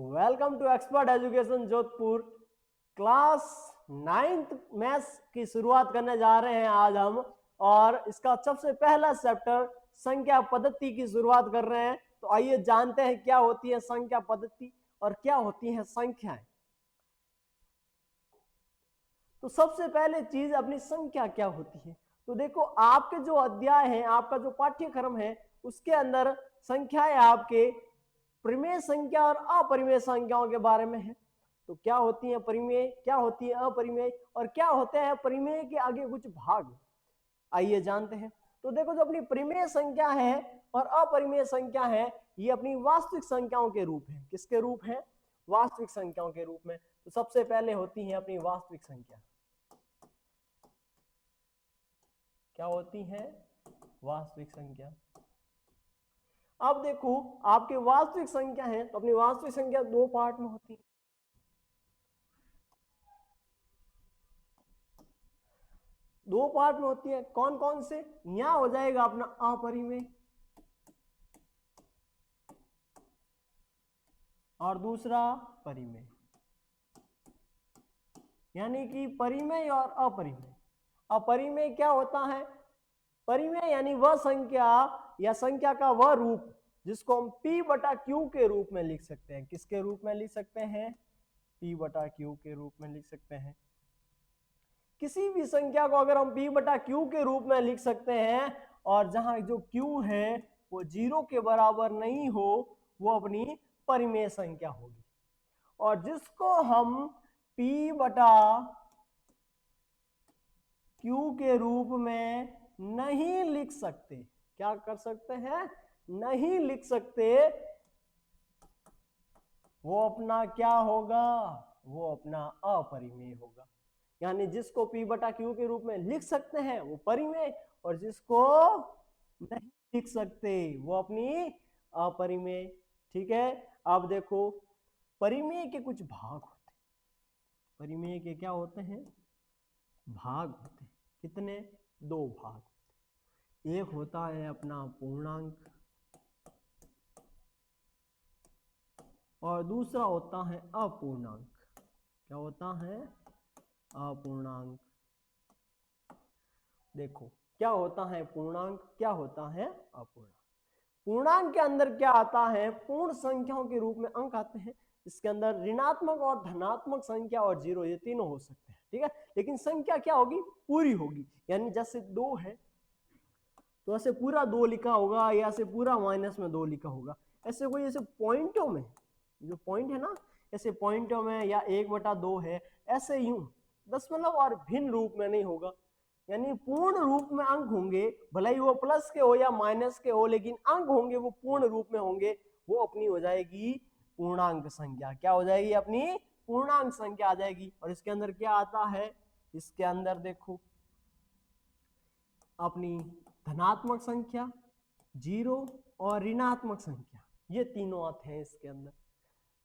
Welcome to expert education Jodhpur. Class 9th maths की शुरुआत करने जा रहे हैं आज हम, और इसका सबसे पहला चैप्टर संख्या पद्धति की शुरुआत कर रहे हैं। तो आइए जानते हैं क्या होती है संख्या पद्धति और क्या होती है संख्याएं। तो सबसे पहले चीज अपनी संख्या क्या होती है। तो देखो, आपके जो अध्याय है, आपका जो पाठ्यक्रम है, उसके अंदर संख्याएं आपके परिमेय संख्या और अपरिमेय संख्याओं के बारे में है। तो क्या होती है परिमेय, क्या होती है अपरिमेय, और क्या होते हैं परिमेय के आगे कुछ भाग, आइए जानते हैं। तो देखो, जो अपनी परिमेय संख्या है और अपरिमेय संख्या है, ये अपनी वास्तविक संख्याओं के रूप है। किसके रूप है? वास्तविक संख्याओं के रूप में। तो सबसे पहले होती है अपनी वास्तविक संख्या। क्या होती है? वास्तविक संख्या। अब देखो, आपके वास्तविक संख्या है तो अपनी वास्तविक संख्या दो पार्ट में होती है। दो पार्ट में होती है। कौन कौन से? यहां हो जाएगा अपना अपरिमेय, और दूसरा परिमेय, यानी कि परिमेय और अपरिमेय। अपरिमेय क्या होता है? परिमेय यानी वह संख्या या संख्या का वह रूप जिसको हम P बटा Q के रूप में लिख सकते हैं। किसके रूप में लिख सकते हैं? P बटा Q के रूप में लिख सकते हैं। किसी भी संख्या को अगर हम P बटा Q के रूप में लिख सकते हैं, और जहां जो Q है वो 0 के बराबर नहीं हो, वो अपनी परिमेय संख्या होगी। और जिसको हम P बटा Q के रूप में नहीं लिख सकते, क्या कर सकते हैं? नहीं लिख सकते, वो अपना क्या होगा? वो अपना अपरिमेय होगा। यानी जिसको P बटा Q के रूप में लिख सकते हैं वो परिमेय, और जिसको नहीं लिख सकते वो अपनी अपरिमेय। ठीक है। अब देखो, परिमेय के कुछ भाग होते हैं। परिमेय के क्या होते हैं? भाग होते हैं। कितने? दो भाग होते हैं। एक होता है अपना पूर्णांक, और दूसरा होता है अपूर्णांक। क्या होता है? अपूर्णांक। देखो, क्या होता है पूर्णांक, क्या होता है अपूर्णांक। पूर्णांक के अंदर क्या आता है? पूर्ण संख्याओं के रूप में अंक आते हैं। इसके अंदर ऋणात्मक और धनात्मक संख्या और जीरो, ये तीनों हो सकते हैं। ठीक है। लेकिन संख्या क्या होगी? पूरी होगी। यानी जैसे 2 है तो ऐसे पूरा 2 लिखा होगा, या ऐसे पूरा माइनस में 2 लिखा होगा। ऐसे कोई ऐसे पॉइंटों में, जो पॉइंट है ना, ऐसे पॉइंटों में, या 1/2 है, ऐसे यूं दशमलव और भिन्न रूप में नहीं होगा। यानी पूर्ण रूप में अंक होंगे, भले ही वो प्लस के हो या माइनस के हो, लेकिन अंक होंगे वो पूर्ण रूप में होंगे। वो अपनी हो जाएगी पूर्णांक संख्या। क्या हो जाएगी? अपनी पूर्णांक संख्या आ जाएगी। और इसके अंदर क्या आता है? इसके अंदर देखो, अपनी धनात्मक संख्या, जीरो, और ऋणात्मक संख्या, ये तीनों आते हैं इसके अंदर।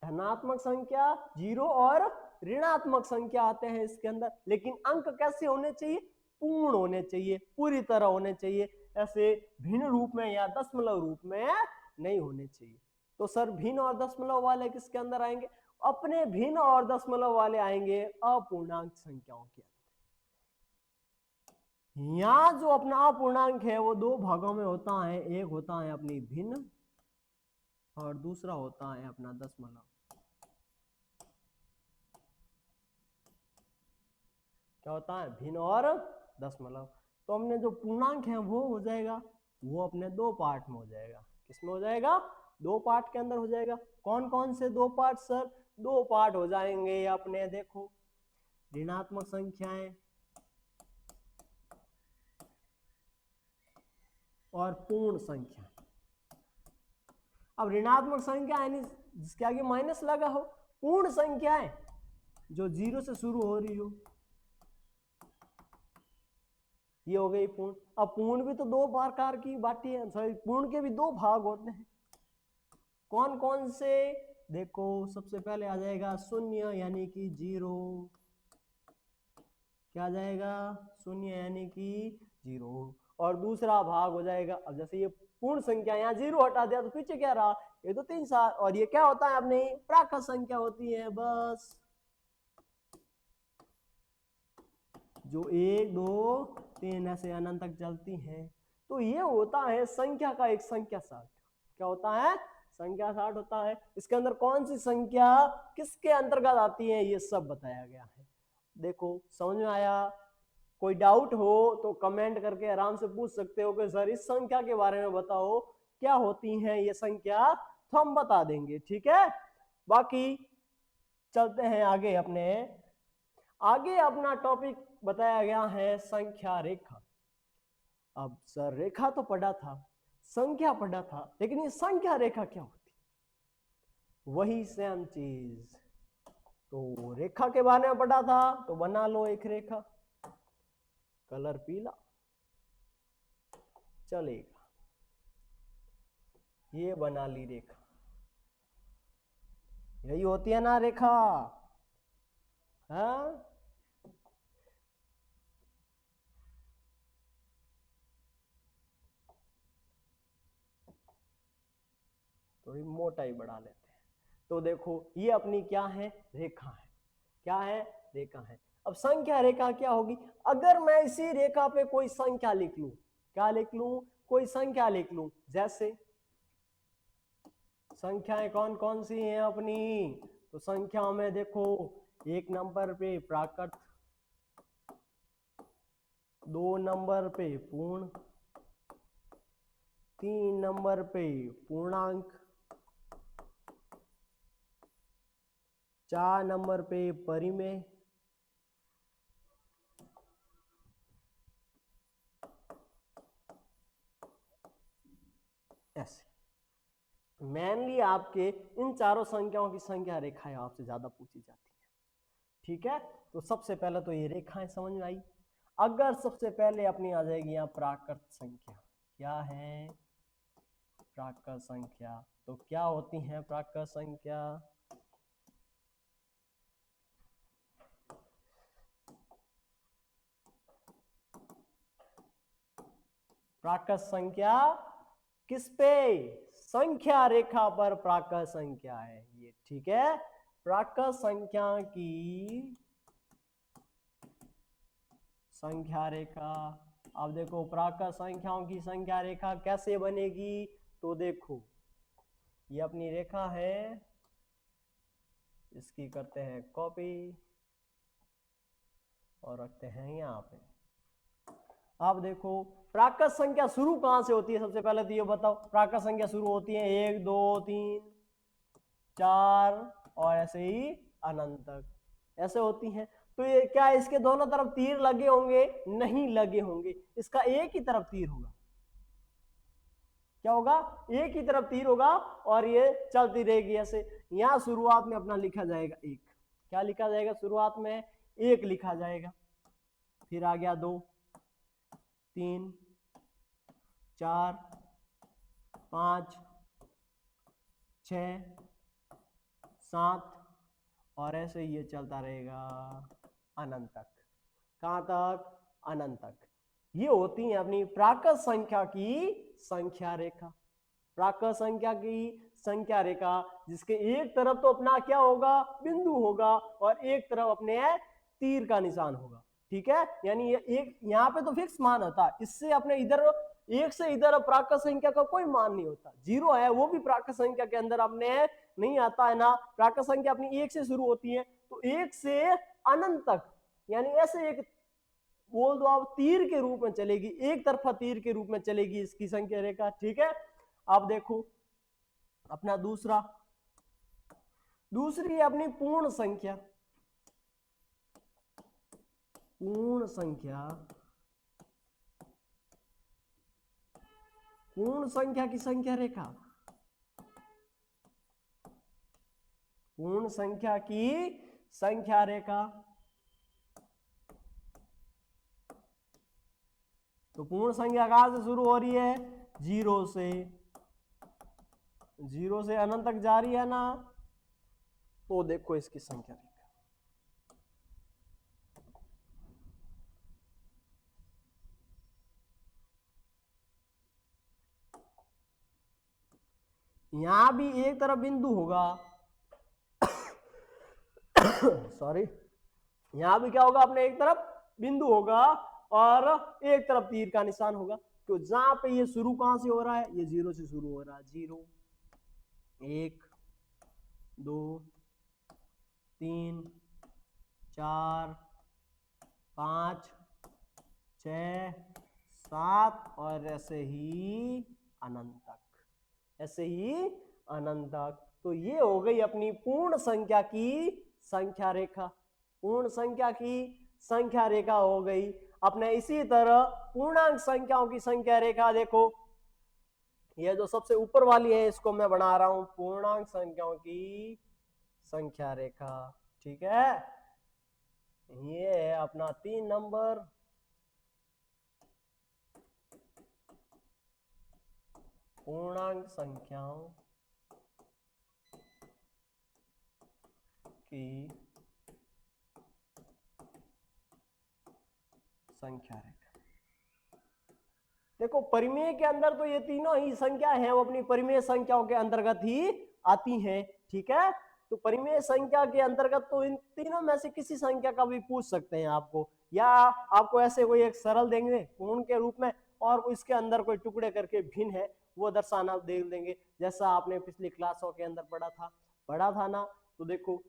धनात्मक संख्या, जीरो और ऋणात्मक संख्या आते हैं इसके अंदर। लेकिन अंक कैसे होने चाहिए? पूर्ण होने चाहिए, पूरी तरह होने चाहिए। ऐसे भिन्न रूप में या दशमलव रूप में नहीं होने चाहिए। तो सर, भिन्न और दशमलव वाले किसके अंदर आएंगे? अपने भिन्न और दशमलव वाले आएंगे अपूर्णांक संख्याओं के अंदर। यहां जो अपना अपूर्णांक है वो दो भागों में होता है। एक होता है अपनी भिन्न, और दूसरा होता है अपना दशमलव। क्या होता है? भिन्न और दशमलव। तो हमने जो पूर्णांक है वो हो जाएगा, वो अपने दो पार्ट में हो जाएगा। किसमें हो जाएगा? दो पार्ट के अंदर हो जाएगा। कौन कौन से दो पार्ट सर? दो पार्ट हो जाएंगे अपने, देखो, ऋणात्मक संख्याएं और पूर्ण संख्या। अब ऋणात्मक संख्या यानी जिसके आगे माइनस लगा हो। पूर्ण संख्याएं जो 0 से शुरू हो रही हो, ये हो गई पूर्ण। अब पूर्ण भी तो दो प्रकार की बाटी है, सॉरी, पूर्ण के भी दो भाग होते हैं। कौन कौन से? देखो, सबसे पहले आ जाएगा शून्य, यानी कि 0। क्या आ जाएगा? शून्य यानी कि 0। और दूसरा भाग हो जाएगा। अब जैसे ये पूर्ण संख्या, यहाँ 0 हटा दिया तो पीछे क्या रहा, ये तो 3 4, और ये क्या होता है अपनी प्राकृत संख्या होती है बस, जो 1 2 3 ऐसे अनंत तक चलती हैं। तो ये होता है संख्या का एक संख्या साठ। क्या होता है, संख्या साठ होता है। इसके अंदर कौन सी संख्या किसके अंतर्गत आती है ये सब बताया गया है। देखो समझ में आया? कोई डाउट हो तो कमेंट करके आराम से पूछ सकते हो कि सर इस संख्या के बारे में बताओ, क्या होती है ये संख्या, तो हम बता देंगे। ठीक है, बाकी चलते हैं आगे। आगे अपना टॉपिक बताया गया है संख्या रेखा। अब सर रेखा तो पढ़ा था, संख्या पढ़ा था, लेकिन ये संख्या रेखा क्या होती, वही सेम चीज। तो रेखा के बारे में पढ़ा था, तो बना लो एक रेखा, कलर पीला चलेगा, ये बना ली रेखा। यही होती है ना रेखा, हाँ? थोड़ी मोटाई बढ़ा लेते हैं। तो देखो ये अपनी क्या है, रेखा है। क्या है, रेखा है। अब संख्या रेखा क्या होगी, अगर मैं इसी रेखा पे कोई संख्या लिख लूं, क्या लिख लूं, कोई संख्या लिख लूं, जैसे संख्याएं कौन कौन सी हैं अपनी, तो संख्याओं में देखो 1 नंबर पे प्राकृत, 2 नंबर पे पूर्ण, 3 नंबर पे पूर्णांक, 4 नंबर पे परिमेय, ऐसे मेनली आपके इन चारों संख्याओं की संख्या रेखाएं आपसे ज्यादा पूछी जाती है। ठीक है, तो सबसे पहले तो ये रेखाएं समझ में आई। अगर सबसे पहले अपनी आ जाएगी यहाँ प्राकृत संख्या, क्या है प्राकृत संख्या, तो क्या होती है प्राकृत संख्या, प्राकृत संख्या किस पे, संख्या रेखा पर प्राकृत संख्या है ये। ठीक है, प्राकृत संख्या की संख्या रेखा। अब देखो प्राकृत संख्याओं की संख्या रेखा कैसे बनेगी, तो देखो ये अपनी रेखा है, इसकी करते हैं कॉपी और रखते हैं यहाँ पे। अब देखो प्राकृत संख्या शुरू कहां से होती है, सबसे पहले तो ये बताओ, प्राकृत संख्या शुरू होती है 1 2 3 4 और ऐसे ही अनंत तक, ऐसे होती हैं। तो ये क्या इसके दोनों तरफ तीर लगे होंगे, नहीं लगे होंगे, इसका एक ही तरफ तीर होगा। क्या होगा, एक ही तरफ तीर होगा और ये चलती रहेगी ऐसे। यहां शुरुआत में अपना लिखा जाएगा 1, क्या लिखा जाएगा शुरुआत में, 1 लिखा जाएगा, फिर आ गया 2 3 4 5 6 7 और ऐसे ये चलता रहेगा अनंत तक। कहां तक, अनंत तक। ये होती है अपनी प्राकृत संख्या की संख्या रेखा। प्राकृत संख्या की संख्या रेखा जिसके एक तरफ तो अपना क्या होगा, बिंदु होगा और एक तरफ अपने तीर का निशान होगा। ठीक है, यानी ये एक यहाँ पे तो फिक्स मान होता है, इससे अपने इधर एक से इधर प्राकृत संख्या का कोई मान नहीं होता। 0 है वो भी प्राकृत संख्या के अंदर अपने नहीं आता है ना। प्राकृत संख्या अपनी 1 से शुरू होती है, तो 1 से अनंत तक, यानी ऐसे एक बोल दो आप तीर के रूप में चलेगी, एक तरफा तीर के रूप में चलेगी इसकी संख्या रेखा। ठीक है, अब देखो अपना दूसरी अपनी पूर्ण संख्या। पूर्ण संख्या, पूर्ण संख्या की संख्या रेखा, पूर्ण संख्या की संख्या रेखा। तो पूर्ण संख्या कहां से शुरू हो रही है, 0 से अनंत तक जा रही है ना। तो देखो इसकी संख्या रेखा, यहां भी एक तरफ बिंदु होगा सॉरी, यहां भी क्या होगा, अपने एक तरफ बिंदु होगा और एक तरफ तीर का निशान होगा। तो जहां पे ये शुरू कहां से हो रहा है, ये 0 से शुरू हो रहा है। 0 1 2 3 4 5 6 7 और ऐसे ही अनंत तक, ऐसे ही अनंत तक। तो ये हो गई अपनी पूर्ण संख्या की संख्या रेखा, पूर्ण संख्या की संख्या रेखा हो गई। अपने इसी तरह पूर्णांक संख्याओं की संख्या रेखा देखो, ये जो सबसे ऊपर वाली है इसको मैं बना रहा हूं पूर्णांक संख्याओं की संख्या रेखा। ठीक है, ये है अपना 3 नंबर, पूर्णांक संख्याओं की संख्या रेखा। देखो परिमेय के अंदर तो ये तीनों ही संख्या है वो अपनी परिमेय संख्याओं के अंतर्गत ही आती हैं। ठीक है, तो परिमेय संख्या के अंतर्गत तो इन तीनों में से किसी संख्या का भी पूछ सकते हैं आपको, या आपको ऐसे कोई एक सरल देंगे पूर्ण के रूप में और इसके अंदर कोई टुकड़े करके भिन्न है वो दर्शाना दे देंगे, जैसा आपने पिछली क्लासों के अंदर पढ़ा था ना। तो देखो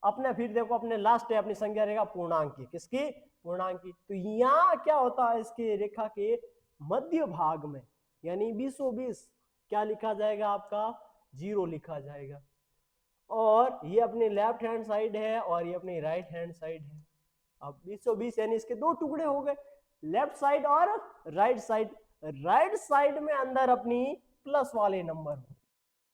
अपने फिर देखो अपने लास्ट है अपनी संख्या रेखा पूर्णांक की, किसकी, पूर्णांक की। तो यहाँ क्या होता है, इसके रेखा के मध्य भाग में यानी 20 क्या लिखा जाएगा, आपका 0 लिखा जाएगा। और ये अपनी लेफ्ट हैंड साइड है और ये अपनी राइट हैंड साइड है। अब 20 यानी इसके दो टुकड़े हो गए, लेफ्ट साइड और राइट साइड। राइट साइड में अंदर अपनी प्लस वाले नंबर,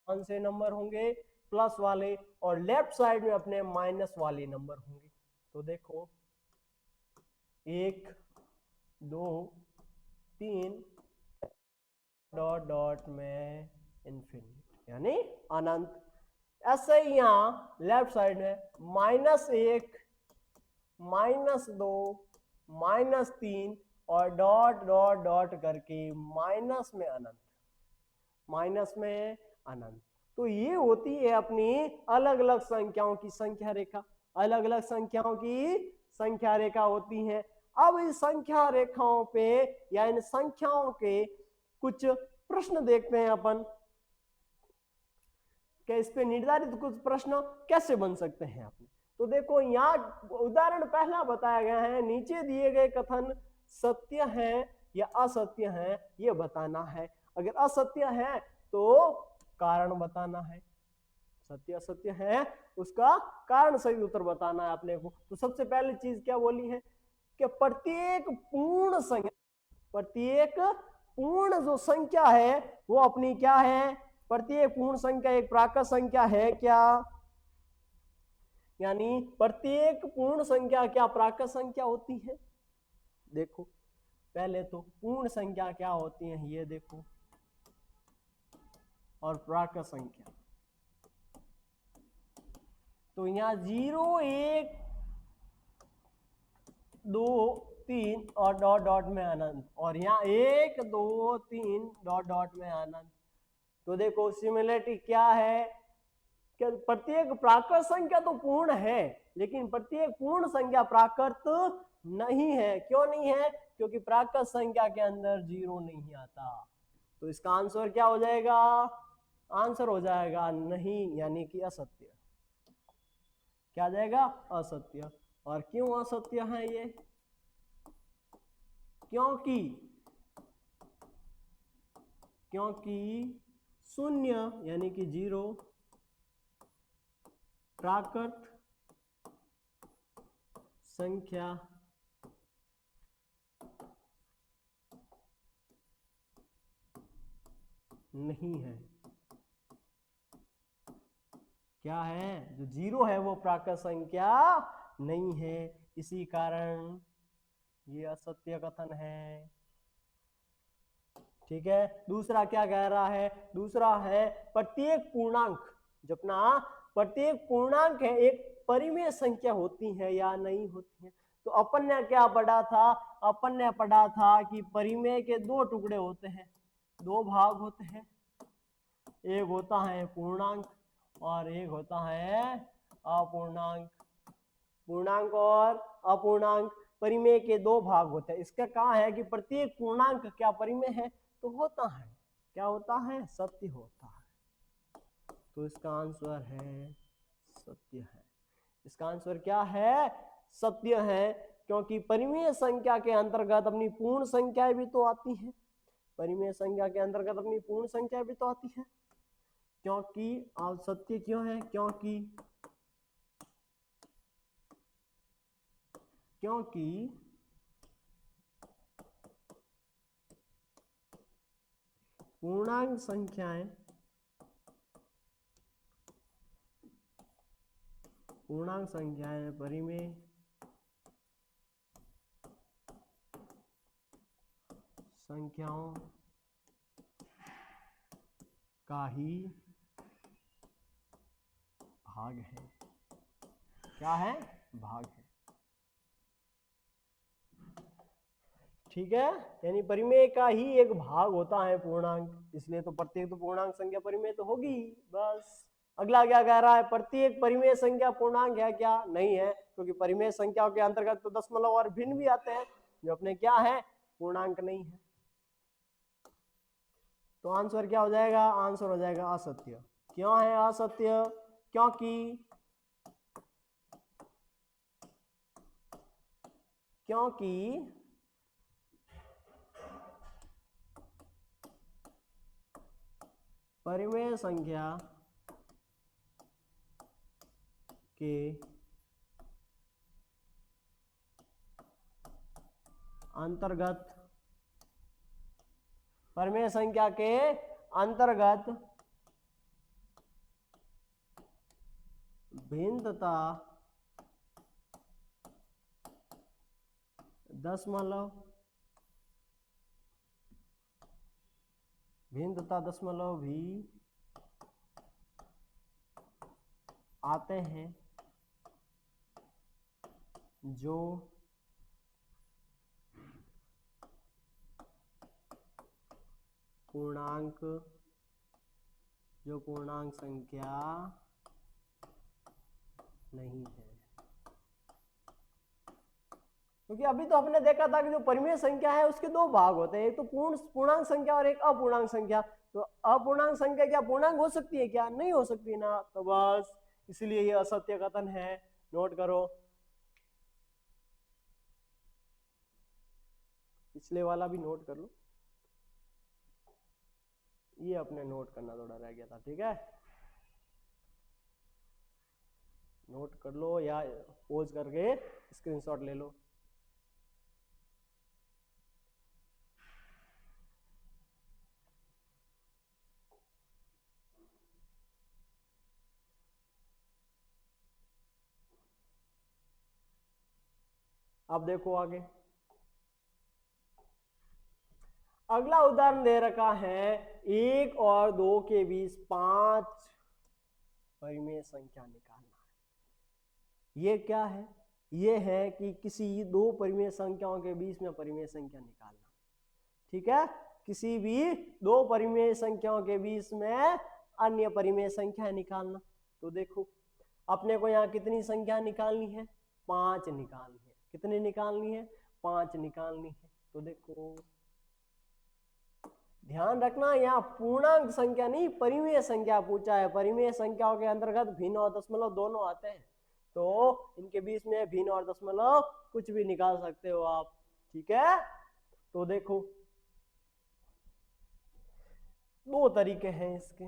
कौन से नंबर होंगे, प्लस वाले, और लेफ्ट साइड में अपने माइनस वाले नंबर होंगे। तो देखो 1 2 3 डॉट डॉट में इन्फिनिट यानी अनंत। ऐसे ही यहां लेफ्ट साइड में -1 -2 -3 और डॉट डॉट डॉट करके माइनस में अनंत, माइनस में अनंत। तो ये होती है अपनी अलग अलग संख्याओं की संख्या रेखा, अलग अलग संख्याओं की संख्या रेखा होती है। अब इस संख्या रेखाओं पे या इन संख्याओं के कुछ प्रश्न देखते हैं अपन, क्या इस पे निर्धारित कुछ प्रश्न कैसे बन सकते हैं आपने। तो देखो यहाँ उदाहरण पहला बताया गया है, नीचे दिए गए कथन सत्य है या असत्य है ये बताना है। अगर असत्य है तो कारण बताना है, सत्य असत्य है उसका कारण सही उत्तर बताना है अपने को। तो सबसे पहली चीज क्या बोली है कि प्रत्येक पूर्ण संख्या, प्रत्येक पूर्ण जो संख्या है वो अपनी क्या है, प्रत्येक पूर्ण संख्या एक प्राकृत संख्या है क्या, यानी प्रत्येक पूर्ण संख्या क्या प्राकृत संख्या होती है। देखो पहले तो पूर्ण संख्या क्या होती है ये देखो, और प्राकृत संख्या। तो यहाँ 0 1 2 3 और डॉट डॉट में अनंत, और यहाँ 1 2 3 डॉट डॉट में अनंत। तो देखो सिमिलरिटी क्या है कि प्रत्येक प्राकृत संख्या तो पूर्ण है लेकिन प्रत्येक पूर्ण संख्या प्राकृत नहीं है। क्यों नहीं है, क्योंकि प्राकृत संख्या के अंदर 0 नहीं आता। तो इसका आंसर क्या हो जाएगा, आंसर हो जाएगा नहीं, यानी कि असत्य। क्या आ जाएगा, असत्य। और क्यों असत्य है ये, क्योंकि 0 यानी कि 0 प्राकृत संख्या नहीं है। क्या है, जो 0 है वो प्राकृत संख्या नहीं है, इसी कारण ये असत्य कथन है। ठीक है, दूसरा क्या कह रहा है, दूसरा है प्रत्येक पूर्णांक, जो अपना प्रत्येक पूर्णांक है एक परिमेय संख्या होती है या नहीं होती है। तो अपन ने क्या पढ़ा था, अपन ने पढ़ा था कि परिमेय के 2 टुकड़े होते हैं, 2 भाग होते हैं। एक होता है पूर्णांक और एक होता है अपूर्णांक। पूर्णांक और अपूर्णांक परिमेय के दो भाग होते हैं। इसका कहा है कि प्रत्येक पूर्णांक क्या परिमेय है, तो होता है, क्या होता है, सत्य होता है। तो इसका आंसर है सत्य है। इसका आंसर क्या है, सत्य है, क्योंकि परिमेय संख्या के अंतर्गत अपनी पूर्ण संख्याएं भी तो आती हैं। परिमेय संख्या के अंतर्गत अपनी पूर्ण संख्या भी तो आती है, क्योंकि आप सत्य क्यों है, क्योंकि पूर्णांक संख्याएं परिमेय संख्याओं का ही भाग है। क्या है, भाग है। ठीक है, यानी परिमेय का ही एक भाग होता है पूर्णांक, इसलिए तो प्रत्येक तो पूर्णांक संख्या परिमेय तो होगी। बस अगला क्या कह रहा है, प्रत्येक परिमेय संख्या पूर्णांक है क्या, नहीं है, क्योंकि परिमेय संख्याओं के अंतर्गत तो दशमलव और भिन्न भी आते हैं जो अपने क्या है, पूर्णांक नहीं है। तो आंसर क्या हो जाएगा, आंसर हो जाएगा असत्य। क्यों है असत्य, क्योंकि परिमेय संख्या के अंतर्गत भिन्नता दशमलव भी आते हैं, जो पूर्णांक संख्या नहीं है। क्योंकि अभी तो हमने देखा था कि जो परिमेय संख्या है उसके दो भाग होते हैं, एक तो पूर्णांक संख्या और एक अपूर्णांक संख्या। तो अपूर्णांक संख्या क्या पूर्णांक हो सकती है क्या, नहीं हो सकती ना, तो बस इसलिए ये असत्य कथन है। नोट करो, पिछले वाला भी नोट कर लो, ये अपने नोट करना थोड़ा रह गया था। ठीक है, नोट कर लो या पोज करके स्क्रीनशॉट ले लो। अब देखो आगे, अगला उदाहरण दे रखा है 1 और 2 के बीच 5 परिमेय संख्या निकालना है। ये क्या है, ये है कि किसी दो परिमेय संख्याओं के बीच में परिमेय संख्या निकालना। ठीक है, किसी भी दो परिमेय संख्याओं के बीच में अन्य परिमेय संख्या निकालना। तो देखो अपने को यहाँ कितनी संख्या निकालनी है, 5 निकालनी है। कितनी निकालनी है, 5 निकालनी है। तो देखो ध्यान रखना, यहाँ पूर्णांक संख्या नहीं परिमेय संख्या पूछा है। परिमेय संख्याओं के अंतर्गत भिन्न और दशमलव दोनों आते हैं, तो इनके बीच में भिन्न और दशमलव कुछ भी निकाल सकते हो आप। ठीक है, तो देखो दो तरीके हैं इसके,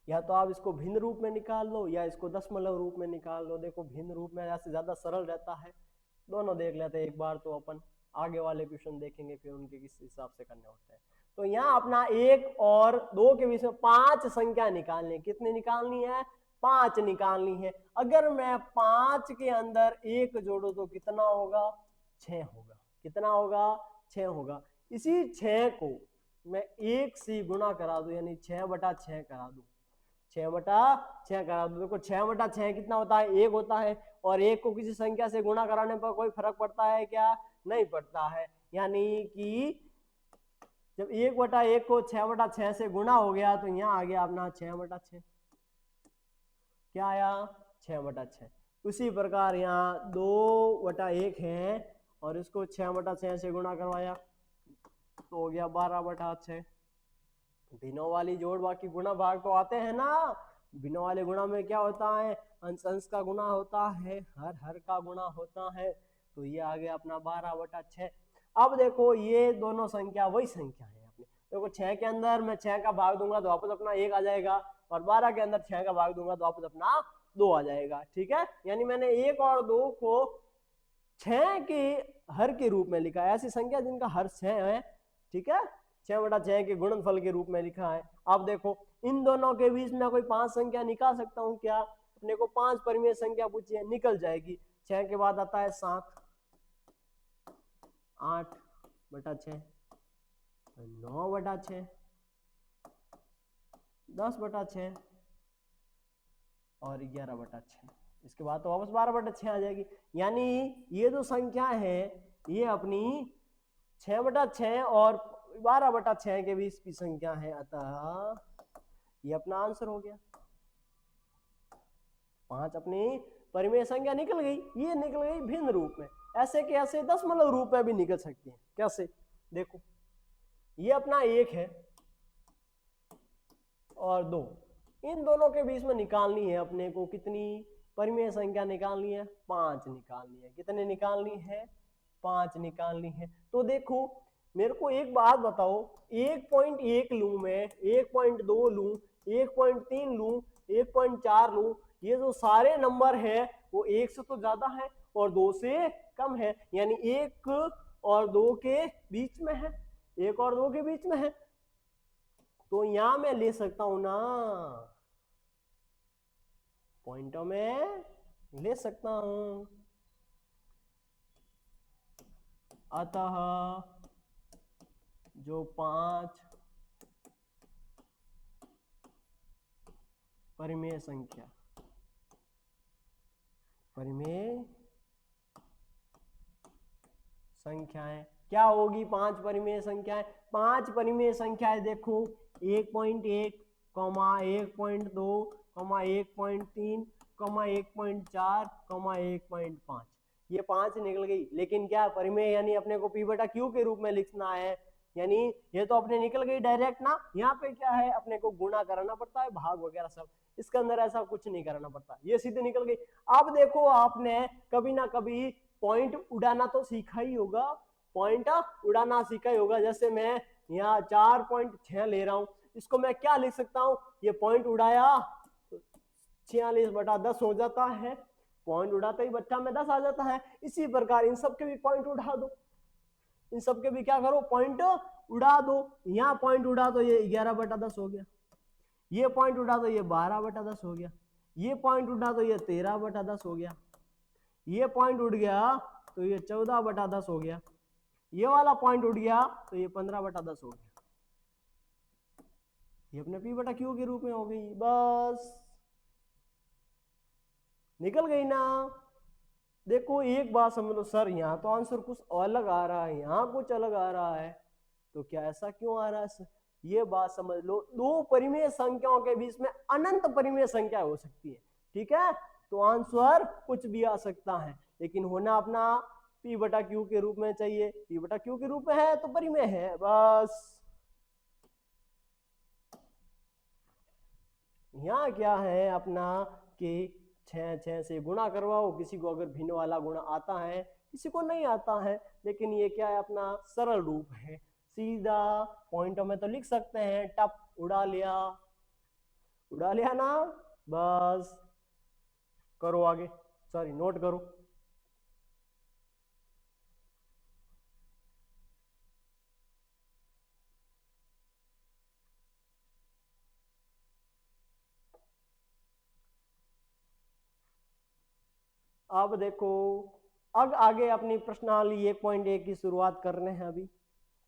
या तो आप इसको भिन्न रूप में निकाल लो या इसको दशमलव रूप में निकाल लो। देखो भिन्न रूप में ऐसे ज्यादा सरल रहता है, दोनों देख लेते हैं एक बार, तो अपन आगे वाले क्वेश्चन देखेंगे फिर उनके किस हिसाब से करने होते हैं। तो यहाँ अपना 1 और 2 के बीच में 5 संख्या निकालनी है। कितनी निकालनी है, 5 निकालनी है। अगर मैं 5 के अंदर 1 जोड़ू तो कितना होगा, 6 होगा। कितना होगा, 6 होगा। इसी 6 को मैं 1 से गुणा करा दूं, यानी 6/6 करा दूं, 6/6 करा दूं। देखो 6/6 कितना होता है, 1 होता है। और 1 को किसी संख्या से गुणा कराने पर कोई फर्क पड़ता है क्या, नहीं पड़ता है। यानी कि जब 1/1 को 6/6 से गुणा हो गया तो यहाँ आ गया अपना 6/6, क्या आया 6/6। उसी प्रकार यहाँ 2/1 है और इसको 6/6 से गुणा करवाया तो हो गया 12/6। भिन्नों वाली जोड़ बाकी गुणा भाग तो आते हैं ना, भिन्नों वाले गुणा में क्या होता है, अंश अंश का गुणा होता है, हर हर का गुणा होता है, तो ये आ गया अपना 12/6। अब देखो ये दोनों संख्या वही संख्या है अपनी, देखो 6 के अंदर मैं 6 का भाग दूंगा तो वापस अपना 1 आ जाएगा, और 12 के अंदर 6 का भाग दूंगा तो वापस अपना 2 आ जाएगा। ठीक है, यानी मैंने 1 और 2 को 6 के हर के रूप में लिखा है, ऐसी संख्या जिनका हर 6 है। ठीक है, 6/6 के गुणनफल के रूप में लिखा है। अब देखो इन दोनों के बीच में कोई 5 संख्या निकाल सकता हूँ क्या, अपने को 5 परिमेय संख्या पूछी है, निकल जाएगी। 6 के बाद आता है 7, 8/6, 9/6, 10/6 और 11/6। इसके बाद तो वापस 12/6 आ जाएगी। यानी ये जो संख्या है ये अपनी 6/6 और 12/6 के बीच की संख्या है, अतः ये अपना आंसर हो गया। 5 अपनी परिमेय संख्या निकल गई, ये निकल गई भिन्न रूप में। ऐसे के ऐसे दशमलव रूप में भी निकल सकती है। कैसे, देखो ये अपना 1 है और 2, इन दोनों के बीच में निकालनी है अपने को कितनी परिमेय संख्या निकालनी है, 5 निकालनी है। कितने निकालनी है, 5 निकालनी है। तो देखो मेरे को एक बात बताओ, 1.1 लूं मैं, 1.2 लूं, 1.3 लूं, 1.4 लूं, ये जो सारे नंबर है वो 1 से तो ज्यादा है और 2 से कम है, यानी 1 और 2 के बीच में है, 1 और 2 के बीच में है। तो यहां मैं ले सकता हूं ना, पॉइंटों में ले सकता हूं। अतः जो 5 परिमेय संख्याएं क्या होगी, 5 परिमेय संख्याएं, 5 परिमेय संख्याएं देखो 1.1, 1.2, 1.3, 1.4, 1.5, ये 5 निकल गई। लेकिन क्या परिमेय यानी अपने को P/Q के रूप में लिखना है, यानी ये तो अपने निकल गई डायरेक्ट ना। यहाँ पे क्या है, अपने को गुणा कराना पड़ता है, भाग वगैरह सब, इसके अंदर ऐसा कुछ नहीं कराना पड़ता, ये सीधे निकल गई। अब देखो आपने कभी ना कभी पॉइंट उड़ाना तो सीखा ही होगा, पॉइंट उड़ाना सीखा ही होगा। जैसे मैं यहाँ 4.6 ले रहा हूँ, इसको मैं क्या लिख सकता हूँ, ये पॉइंट उड़ाया 46/10 हो जाता है, पॉइंट उड़ाते ही बच्चा में 10 आ जाता है। इसी प्रकार इन सबके भी पॉइंट उड़ा दो, इन सबके भी क्या करो, पॉइंट उड़ा दो। यहाँ पॉइंट उड़ा तो ये 11/10 हो गया, ये पॉइंट उड़ा तो ये 12/10 हो गया, ये पॉइंट उड़ा तो ये 13/10 हो गया, ये पॉइंट उड़ गया तो ये 14/10 हो गया, ये वाला पॉइंट उड़ गया तो ये 15/10 हो गया। ये अपने P/Q के रूप में हो गई, बस निकल गई ना। देखो एक बात समझ लो, सर यहाँ तो आंसर कुछ अलग आ रहा है, यहाँ कुछ अलग आ रहा है, तो क्या ऐसा क्यों आ रहा है सर, ये बात समझ लो। दो परिमेय संख्याओं के बीच में अनंत परिमेय संख्या हो सकती है, ठीक है, तो आंसर कुछ भी आ सकता है, लेकिन होना अपना P/Q के रूप में चाहिए। P/Q के रूप में है तो परिमेय है, बस। यहाँ क्या है अपना कि 6 से गुणा करवाओ, किसी को अगर भिन्न वाला गुणा आता है, किसी को नहीं आता है, लेकिन ये क्या है अपना सरल रूप है, सीधा पॉइंटों में तो लिख सकते हैं, टप उड़ा लिया ना, बस करो आगे, सॉरी नोट करो। अब देखो, अब आगे अपनी प्रश्नावली 1.1 की शुरुआत करने हैं अभी।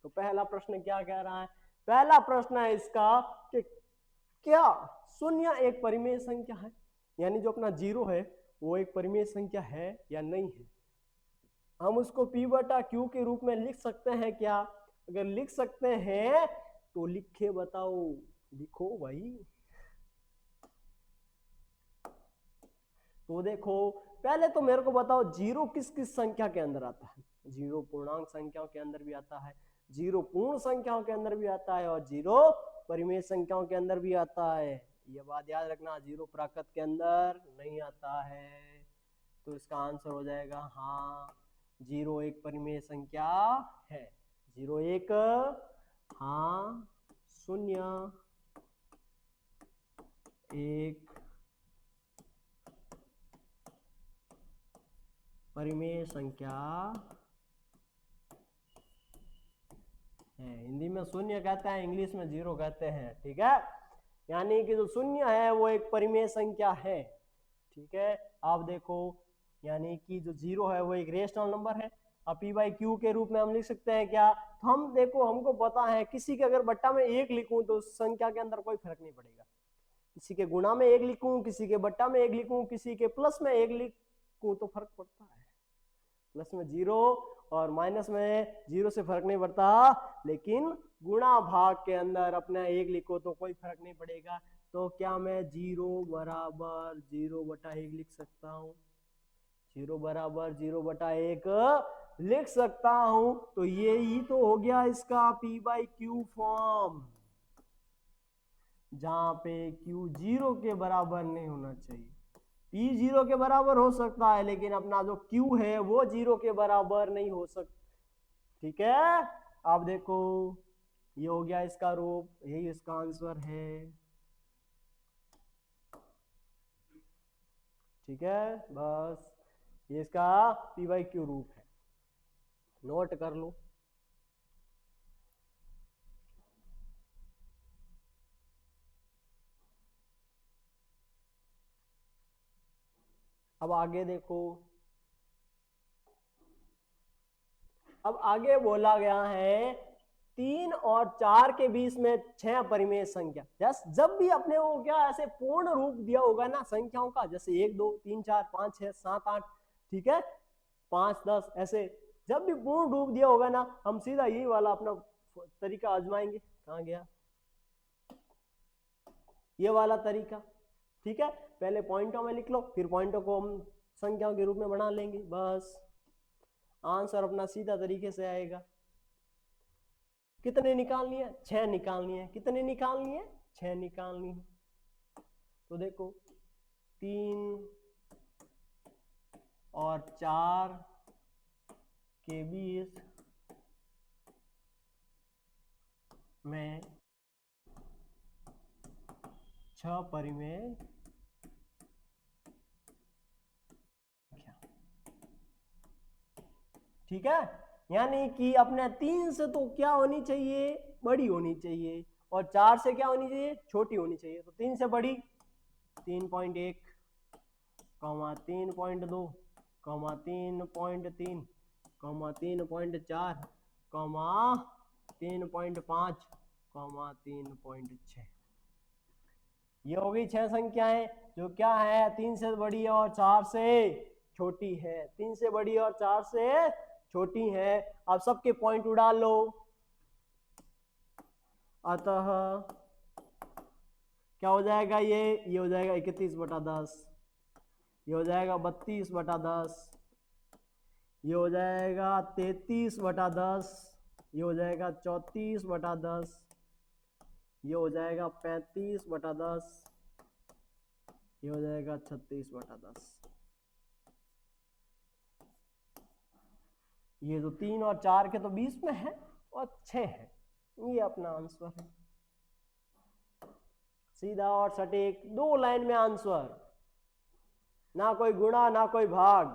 तो पहला प्रश्न क्या कह रहा है, पहला प्रश्न है इसका कि क्या शून्य एक परिमेय संख्या है, यानी जो अपना 0 है वो एक परिमेय संख्या है या नहीं है। हम उसको P/Q के रूप में लिख सकते हैं क्या, अगर लिख सकते हैं तो लिखे बताओ, लिखो भाई। तो देखो पहले तो मेरे को बताओ जीरो किस किस संख्या के अंदर आता है। जीरो पूर्णांक संख्याओं के अंदर भी आता है, जीरो पूर्ण संख्याओं के अंदर भी आता है, और जीरो परिमेय संख्याओं के अंदर भी आता है। ये बात याद रखना, जीरो प्राकृत के अंदर नहीं आता है। तो इसका आंसर हो जाएगा हाँ, जीरो एक परिमेय संख्या है। जीरो एक हाँ, शून्य एक परिमेय संख्या है। हिंदी में शून्य कहते हैं, इंग्लिश में जीरो कहते हैं, ठीक है। यानी कि जो शून्य है वो एक परिमेय संख्या है, ठीक है। आप देखो यानी कि जो जीरो है वो एक रेशनल नंबर है। अब पी बाई क्यू के रूप में हम लिख सकते हैं क्या, तो हम देखो हमको पता है किसी के अगर बट्टा में एक लिखूं तो संख्या के अंदर कोई फर्क नहीं पड़ेगा। किसी के गुणा में एक लिखूं, किसी के बट्टा में एक लिखूं, किसी के प्लस में एक लिखूं तो फर्क पड़ता है। प्लस में जीरो और माइनस में जीरो से फर्क नहीं पड़ता, लेकिन गुणा भाग के अंदर अपना एक लिखो तो कोई फर्क नहीं पड़ेगा। तो क्या मैं जीरो बराबर जीरो बटा एक लिख सकता हूँ? जीरो बराबर जीरो बटा एक लिख सकता हूं। तो ये ही तो हो गया इसका पी बाई क्यू फॉर्म, जहां पे क्यू जीरो के बराबर नहीं होना चाहिए। पी जीरो के बराबर हो सकता है, लेकिन अपना जो क्यू है वो जीरो के बराबर नहीं हो सकता, ठीक है। आप देखो ये हो गया इसका रूप, यही इसका आंसर है, ठीक है। बस ये इसका पी बाई क्यू रूप है, नोट कर लो। अब आगे देखो, अब आगे बोला गया है 3 और 4 के बीच में 6 परिमेय संख्या। जब भी अपने को क्या ऐसे पूर्ण रूप दिया होगा ना संख्याओं का, जैसे 1 2 3 4 5 6 7 8, ठीक है, 5 10, ऐसे जब भी पूर्ण रूप दिया होगा ना, हम सीधा यही वाला अपना तरीका आजमाएंगे। कहाँ गया ये वाला तरीका, ठीक है। पहले पॉइंटों में लिख लो, फिर पॉइंटों को हम संख्याओं के रूप में बना लेंगे, बस आंसर अपना सीधा तरीके से आएगा। कितने निकालनी है? 6 निकालनी है। कितने निकालनी है? 6 निकालनी है। तो देखो 3 और 4 के बीच में 6 परिमेय, ठीक है। यानी कि अपने 3 से तो क्या होनी चाहिए? बड़ी होनी चाहिए, और 4 से क्या होनी चाहिए? छोटी होनी चाहिए। तो 3 से बड़ी 3.1, 3.2, 3.3, 3.4, 3.5, 3.6। ये हो गई 6 संख्याएं जो क्या है 3 से बड़ी और 4 से छोटी है। 3 से बड़ी और 4 से छोटी है। अब सबके पॉइंट उड़ा लो। अतः क्या हो जाएगा? ये हो जाएगा 31/10, ये हो जाएगा 32/10, ये हो जाएगा 33/10, ये हो जाएगा 34/10, ये हो जाएगा 35/10, ये हो जाएगा 36/10। ये तो 3 और 4 के तो 20 में है और 6 है। ये अपना आंसर है, सीधा और सटीक 2 लाइन में आंसर, ना कोई गुणा ना कोई भाग,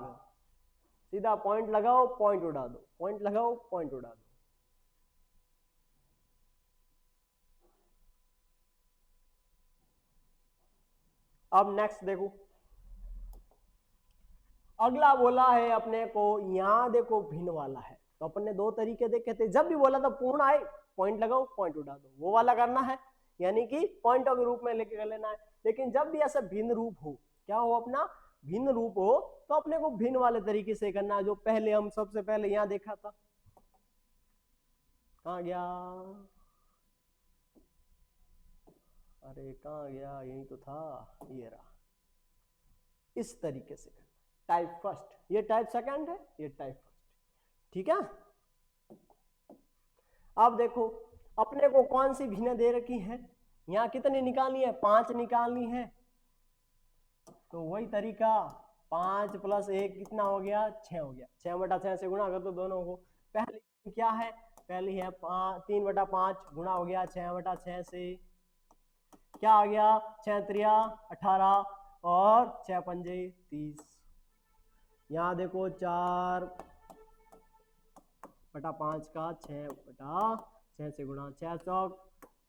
सीधा पॉइंट लगाओ पॉइंट उड़ा दो, पॉइंट लगाओ पॉइंट उड़ा दो। अब नेक्स्ट देखो, अगला बोला है अपने को, यहां देखो भिन्न वाला है। तो अपने 2 तरीके देखे थे, जब भी बोला था पूर्ण आए पॉइंट लगाओ पॉइंट उड़ा दो, वो वाला करना है, यानी कि पॉइंटों के रूप में लेके कर लेना है। लेकिन जब भी ऐसा भिन्न रूप हो, क्या हो अपना भिन्न रूप हो, तो अपने को भिन्न वाले तरीके से करना है, जो पहले हम सबसे पहले यहां देखा था। कहाँ गया, अरे कहाँ गया, यही तो था, ये रहा। इस तरीके से करना, टाइप फर्स्ट, ये टाइप सेकंड है, ये टाइप फर्स्ट, ठीक है। अब देखो अपने को कौन सी भिन्न दे रखी है, यहाँ कितनी निकालनी है, 5 निकालनी है, तो वही तरीका 5 + 1 कितना हो गया, 6 हो गया। 6/6 से गुणा कर दो दोनों को। पहली क्या है, पहली है 3/5 गुणा हो गया 6/6 से, क्या आ गया, 6 त्रिया 18 और 6 पंजे 30। यहाँ देखो 4/5 का 6/6 से गुणा, 6 चौक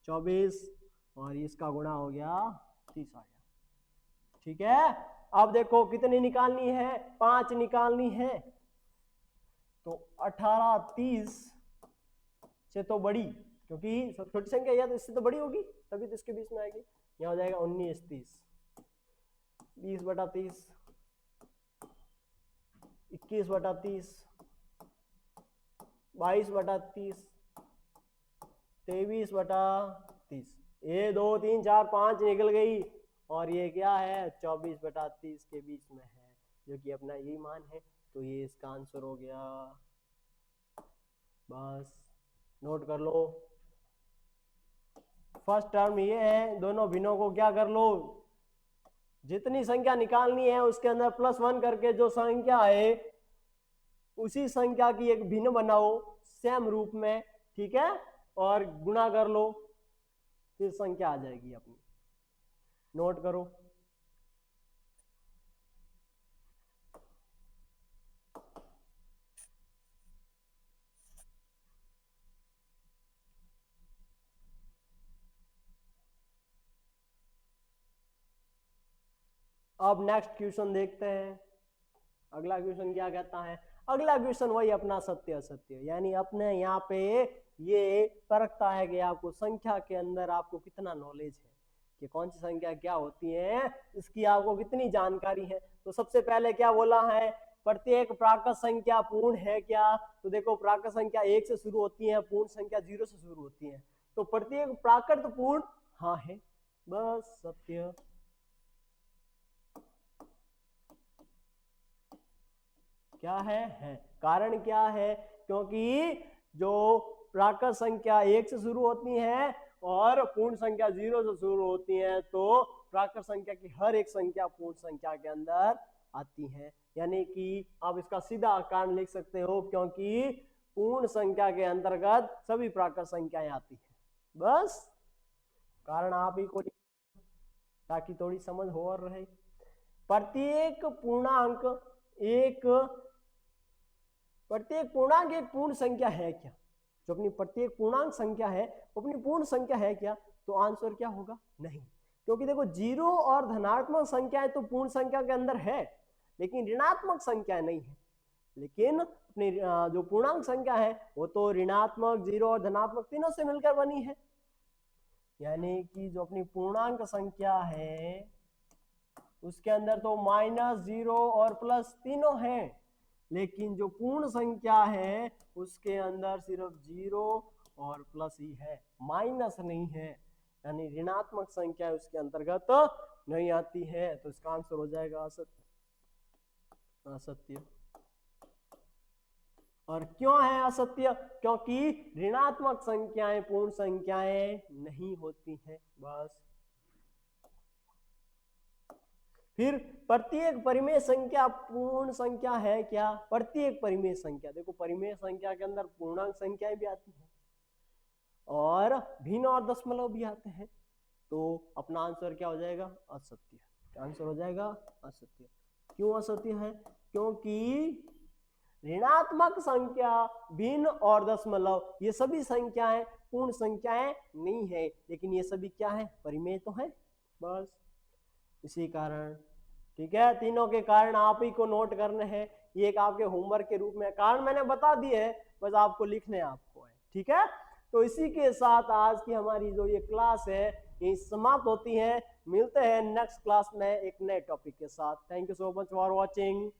24 और इसका गुणा हो गया 30 आ गया, ठीक है। अब देखो कितनी निकालनी है, 5 निकालनी है, तो 18 30 से तो बड़ी, क्योंकि छोटी संख्या या तो इससे तो बड़ी होगी, तभी तो इसके बीच में आएगी। यहाँ हो जाएगा 19 30, 20/30, 21/30, 22/30, 23/30, ये 2 3 4 5 निकल गई, और ये क्या है 24/30 के बीच में है, जो कि अपना यही मान है, तो ये इसका आंसर हो गया। बस नोट कर लो, फर्स्ट टर्म ये है, दोनों भिन्नों को क्या कर लो, जितनी संख्या निकालनी है उसके अंदर +1 करके जो संख्या है उसी संख्या की एक भिन्न बनाओ सेम रूप में, ठीक है, और गुणा कर लो, फिर संख्या आ जाएगी अपनी। नोट करो, अब नेक्स्ट क्वेश्चन देखते हैं। अगला क्वेश्चन क्या कहता है, अगला क्वेश्चन वही अपना सत्य असत्य, यानी अपने यहाँ पे ये परखता है कि आपको संख्या के अंदर आपको कितना नॉलेज है, कि कौन सी संख्या क्या होती है, इसकी आपको कितनी जानकारी है। तो सबसे पहले क्या बोला है, प्रत्येक प्राकृत संख्या पूर्ण है क्या, तो देखो प्राकृत संख्या 1 से शुरू होती है, पूर्ण संख्या 0 से शुरू होती है, तो प्रत्येक प्राकृत पूर्ण हाँ है, बस सत्य। क्या है, कारण क्या है, क्योंकि जो प्राकृत संख्या 1 से शुरू होती है और पूर्ण संख्या 0 से शुरू होती है, तो प्राकृत संख्या की हर एक संख्या पूर्ण संख्या के अंदर आती है, यानी कि आप इसका सीधा कारण लिख सकते हो, क्योंकि पूर्ण संख्या के अंतर्गत सभी प्राकृत संख्याएं आती है। बस कारण आप ही को, ताकि थोड़ी समझ हो और रहे। प्रत्येक पूर्णांक एक पूर्ण संख्या है क्या, जो अपनी प्रत्येक पूर्णांक संख्या है अपनी पूर्ण संख्या है क्या, तो आंसर क्या होगा, नहीं, क्योंकि देखो 0 और धनात्मक संख्याएं तो पूर्ण संख्या के अंदर है, लेकिन ऋणात्मक संख्या नहीं है। लेकिन अपनी जो पूर्णांक संख्या है वो तो ऋणात्मक, 0 और धनात्मक तीनों से मिलकर बनी है, यानी कि जो अपनी पूर्णांक संख्या है उसके अंदर तो -0 और प्लस तीनों है, लेकिन जो पूर्ण संख्या है उसके अंदर सिर्फ 0 और प्लस ही है, माइनस नहीं है, यानी ऋणात्मक संख्या उसके अंतर्गत नहीं आती है, तो इसका आंसर हो जाएगा असत्य। असत्य। और क्यों है असत्य, क्योंकि ऋणात्मक संख्याएं पूर्ण संख्याएं नहीं होती हैं। बस फिर प्रत्येक परिमेय संख्या पूर्ण संख्या है क्या, प्रत्येक परिमेय संख्या, देखो परिमेय संख्या के अंदर पूर्णांक संख्याएं भी आती हैं और भिन्न और दशमलव भी आते हैं, तो अपना आंसर क्या हो जाएगा, असत्य। आंसर हो जाएगा असत्य। क्यों असत्य है, क्योंकि ऋणात्मक संख्या, भिन्न और दशमलव ये सभी संख्याएं पूर्ण संख्याएं नहीं है, लेकिन ये सभी क्या है, परिमेय तो है। बस इसी कारण, ठीक है, तीनों के कारण आप ही को नोट करने हैं, ये एक आपके होमवर्क के रूप में कारण मैंने बता दिए है, बस आपको लिखने आपको है, ठीक है। तो इसी के साथ आज की हमारी जो ये क्लास है ये समाप्त होती है। मिलते हैं नेक्स्ट क्लास में एक नए टॉपिक के साथ। Thank you so much for watching.